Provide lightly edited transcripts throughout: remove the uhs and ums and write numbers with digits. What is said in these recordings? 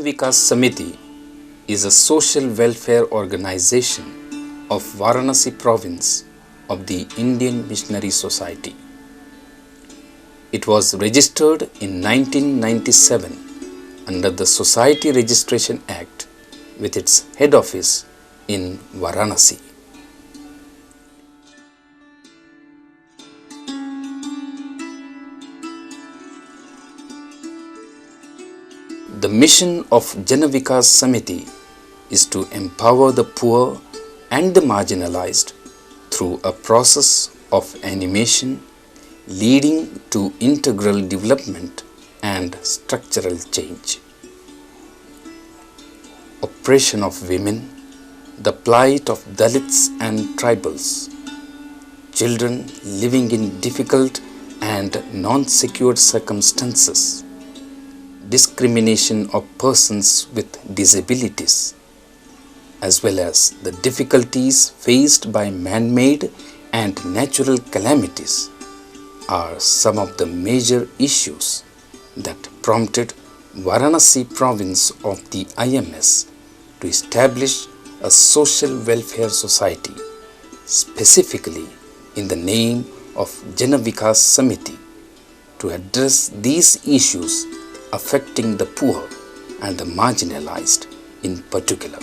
Vikas Samiti is a social welfare organization of Varanasi province of the Indian Missionary Society. It was registered in 1997 under the Society Registration Act with its head office in Varanasi. The mission of Vikas Samiti is to empower the poor and the marginalized through a process of animation leading to integral development and structural change. Oppression of women, the plight of Dalits and tribals, children living in difficult and non-secured circumstances, discrimination of persons with disabilities, as well as the difficulties faced by man-made and natural calamities are some of the major issues that prompted Varanasi province of the IMS to establish a social welfare society, specifically in the name of Vikas Samiti, to address these issues affecting the poor and the marginalized in particular.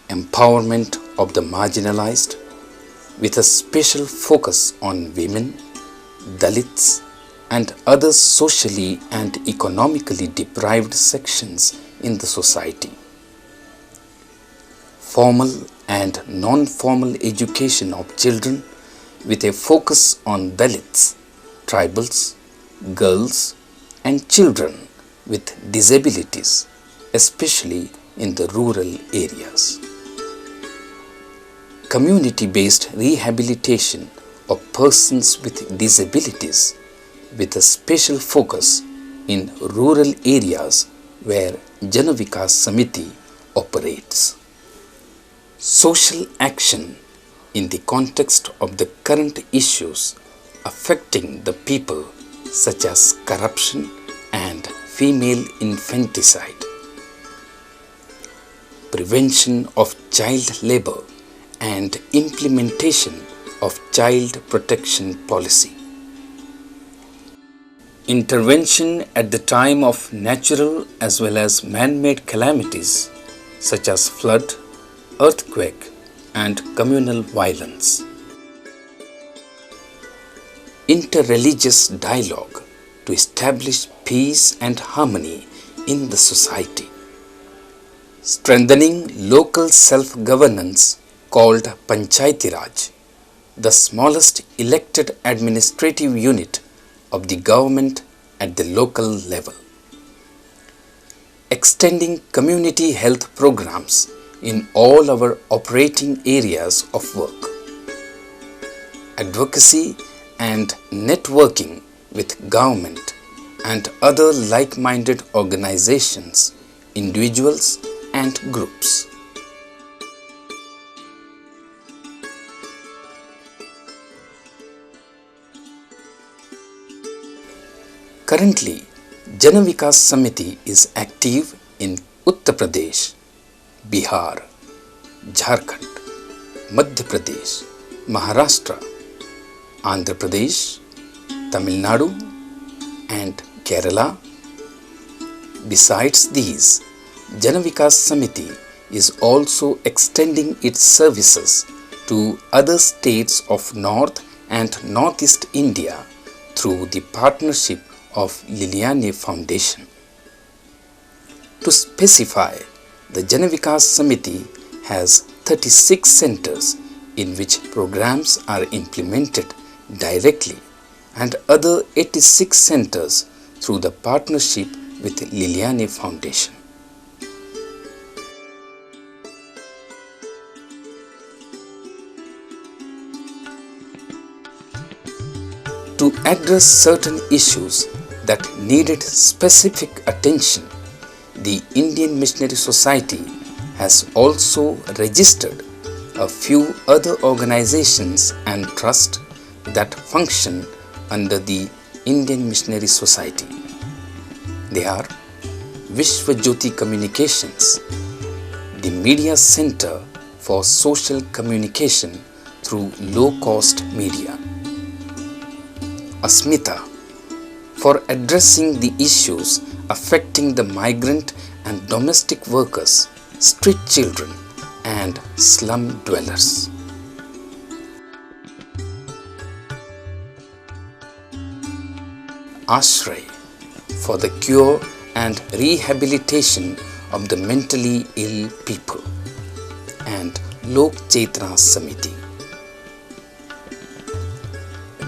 Empowerment of the marginalized with a special focus on women, Dalits and other socially and economically deprived sections in the society. Formal and non-formal education of children with a focus on Dalits, tribals, girls and children with disabilities, especially in the rural areas. Community-based rehabilitation of persons with disabilities with a special focus in rural areas where Vikas Samiti operates. Social action in the context of the current issues affecting the people such as corruption and female infanticide, prevention of child labor and implementation of child protection policy, intervention at the time of natural as well as man-made calamities such as flood, earthquake and communal violence, interreligious dialogue to establish peace and harmony in the society, strengthening local self-governance called Panchayati Raj, the smallest elected administrative unit of the government at the local level, extending community health programs in all our operating areas of work, advocacy and networking with government and other like-minded organizations, individuals and groups. Currently, Vikas Samiti is active in Uttar Pradesh, Bihar, Jharkhand, Madhya Pradesh, Maharashtra, Andhra Pradesh, Tamil Nadu and Kerala. Besides these, Vikas Samiti is also extending its services to other states of North and Northeast India through the partnership of Liliane Foundation. To specify, the Jana Vikas Samiti has 36 centers in which programs are implemented directly and other 86 centers through the partnership with Liliani Foundation. To address certain issues that needed specific attention, the Indian Missionary Society has also registered a few other organizations and trusts that function under the Indian Missionary Society. They are Vishwa Jyoti Communications, the Media Center for Social Communication through Low-Cost Media; Asmita, for addressing the issues affecting the migrant and domestic workers, street children, and slum dwellers; Ashray, for the cure and rehabilitation of the mentally ill people; and Lok Chetna Samiti.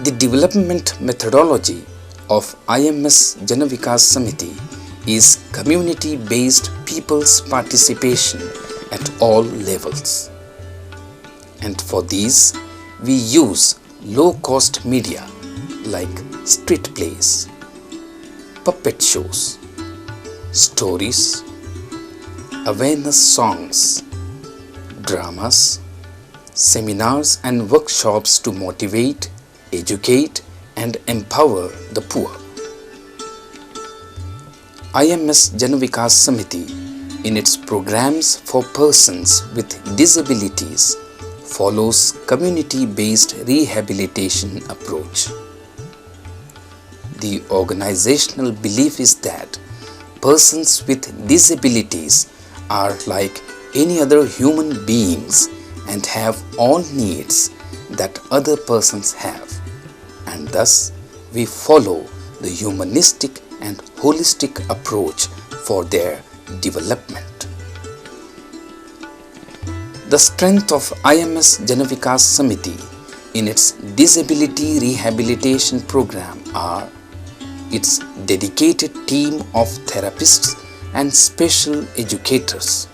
The development methodology of IMS Jana Vikas Samiti is community-based people's participation at all levels. And for these, we use low-cost media like street plays, puppet shows, stories, awareness songs, dramas, seminars and workshops to motivate, educate and empower the poor. IMS Jana Vikas Samiti, in its programs for persons with disabilities, follows community-based rehabilitation approach. The organizational belief is that persons with disabilities are like any other human beings and have all needs that other persons have, and thus we follow the humanistic and holistic approach for their development. The strength of IMS Jana Vikas Samiti in its disability rehabilitation program are its dedicated team of therapists and special educators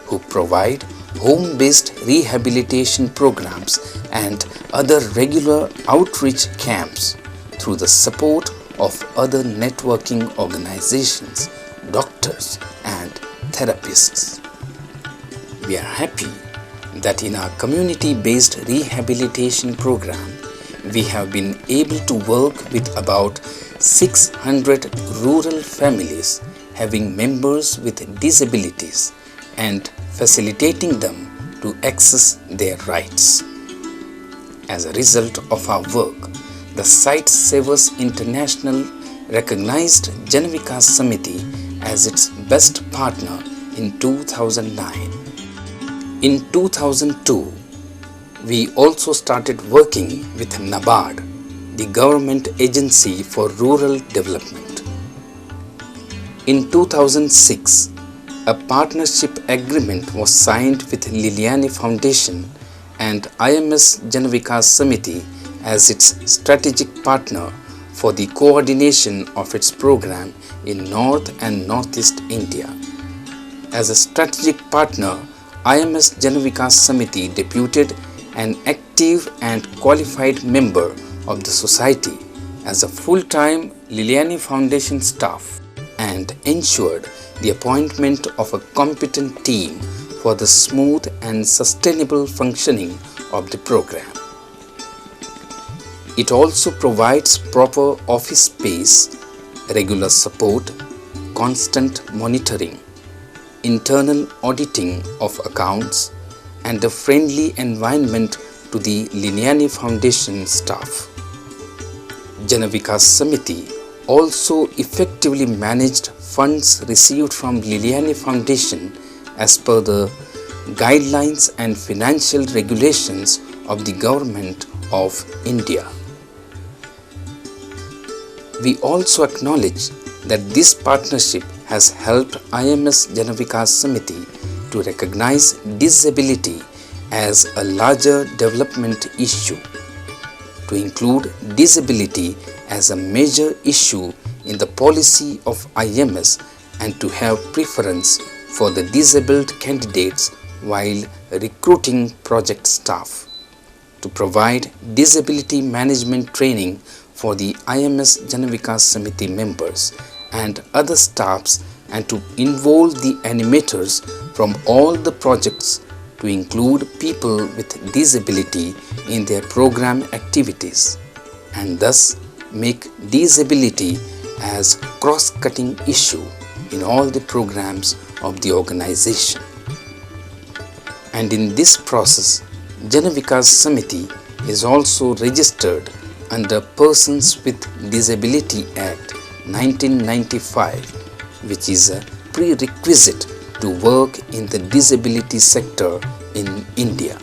who provide home-based rehabilitation programs and other regular outreach camps through the support of other networking organizations, doctors and therapists. We are happy that in our community-based rehabilitation program, we have been able to work with about 600 rural families having members with disabilities and facilitating them to access their rights. As a result of our work, the Sight Savers International recognized Jana Vikas Samiti as its best partner in 2009. In 2002, we also started working with NABARD, the Government Agency for Rural Development. In 2006, a partnership agreement was signed with Liliani Foundation and IMS Jana Vikas Samiti as its strategic partner for the coordination of its program in North and Northeast India. As a strategic partner, IMS Jana Vikas Samiti deputed an active and qualified member of the society as a full-time Liliani Foundation staff and ensured the appointment of a competent team for the smooth and sustainable functioning of the program. It also provides proper office space, regular support, constant monitoring, internal auditing of accounts, and a friendly environment to the Liliani Foundation staff. Jana Vikas Samiti also effectively managed funds received from Liliani Foundation as per the guidelines and financial regulations of the Government of India. We also acknowledge that this partnership has helped IMS Vikas Samiti to recognize disability as a larger development issue, to include disability as a major issue in the policy of IMS, and to have preference for the disabled candidates while recruiting project staff, to provide disability management training for the IMS Vikas Samiti members and other staffs, and to involve the animators from all the projects, to include people with disability in their program activities, and thus make disability as cross-cutting issue in all the programs of the organization. And in this process, Vikas Samiti is also registered under Persons with Disability Act 1995, which is a prerequisite to work in the disability sector in India.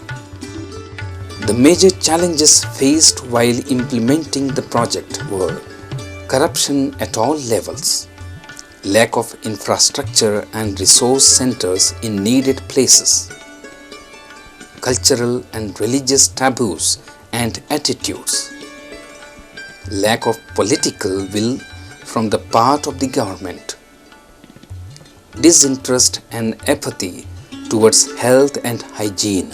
The major challenges faced while implementing the project were corruption at all levels, lack of infrastructure and resource centers in needed places, cultural and religious taboos and attitudes, lack of political will from the part of the government, disinterest and apathy towards health and hygiene,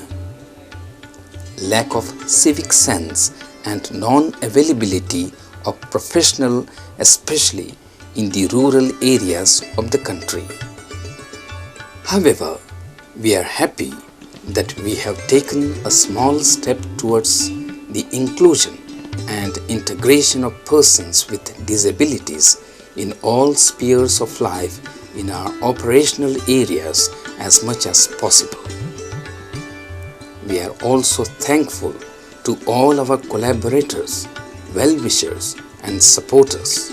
lack of civic sense and non-availability of professional, especially in the rural areas of the country. However, we are happy that we have taken a small step towards the inclusion and integration of persons with disabilities in all spheres of life in our operational areas as much as possible. We are also thankful to all our collaborators, well-wishers and supporters.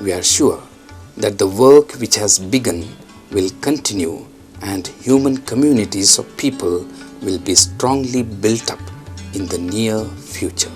We are sure that the work which has begun will continue and human communities of people will be strongly built up in the near future.